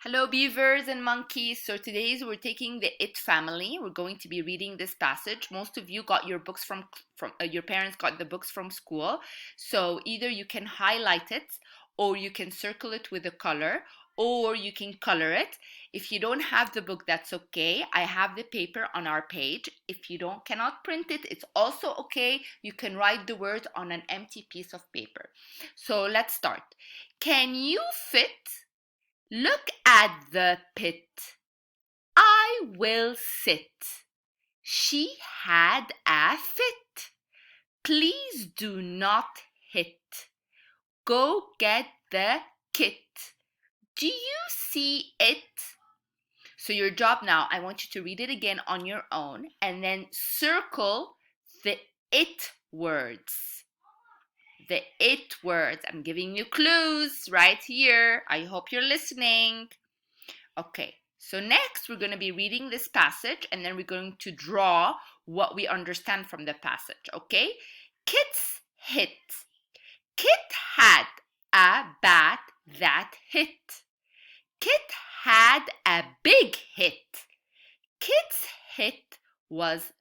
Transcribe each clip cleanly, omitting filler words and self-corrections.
Hello, beavers and monkeys. So today's we're taking the It family. We're going to be reading this passage. Most of you got your books from your parents got the books from school. So either you can highlight it, or you can circle it with a color, or you can color it. If you don't have the book, that's okay. I have the paper on our page. If you don't cannot print it, it's also okay. You can write the words on an empty piece of paper. So let's start. Can you fit? Look at the pit. I will sit. She had a fit. Please do not hit. Go get the kit. Do you see it? So your job now, I want you to read it again on your own and then circle the it words. The it words. I'm giving you clues right here. I hope you're listening. Okay, so next we're going to be reading this passage and then we're going to draw what we understand from the passage, okay? Kit's hit. Kit had a bat that hit. Kit had a big hit. Kit's hit was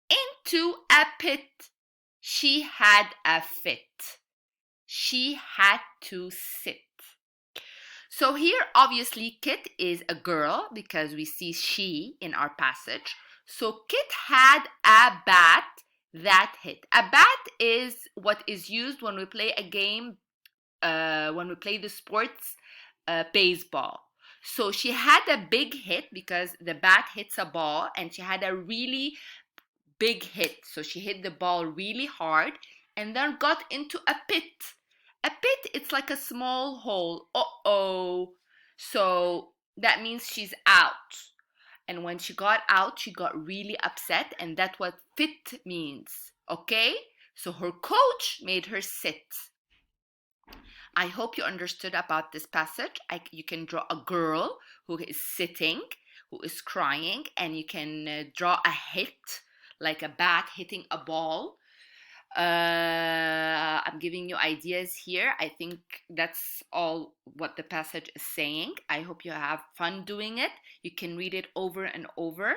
into a pit. She had a fit. She had to sit. So here, obviously, Kit is a girl because we see she in our passage. So Kit had a bat that hit. A bat is what is used when we play a game, when we play the sports, baseball. So she had a big hit because the bat hits a ball and she had a really big hit. So she hit the ball really hard and then got into a pit. A pit, it's like a small hole. Uh-oh. So that means she's out. And when she got out, she got really upset, and that's what fit means. Okay? So her coach made her sit. I hope you understood about this passage. You can draw a girl who is sitting, who is crying, and you can draw a hit, like a bat hitting a ball. I'm giving you ideas here. I think that's all what the passage is saying. I hope you have fun doing it. You can read it over and over.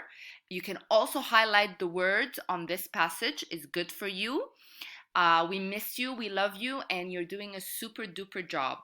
You can also highlight the words on this passage. It's good for you. We miss you, we love you, and you're doing a super duper job.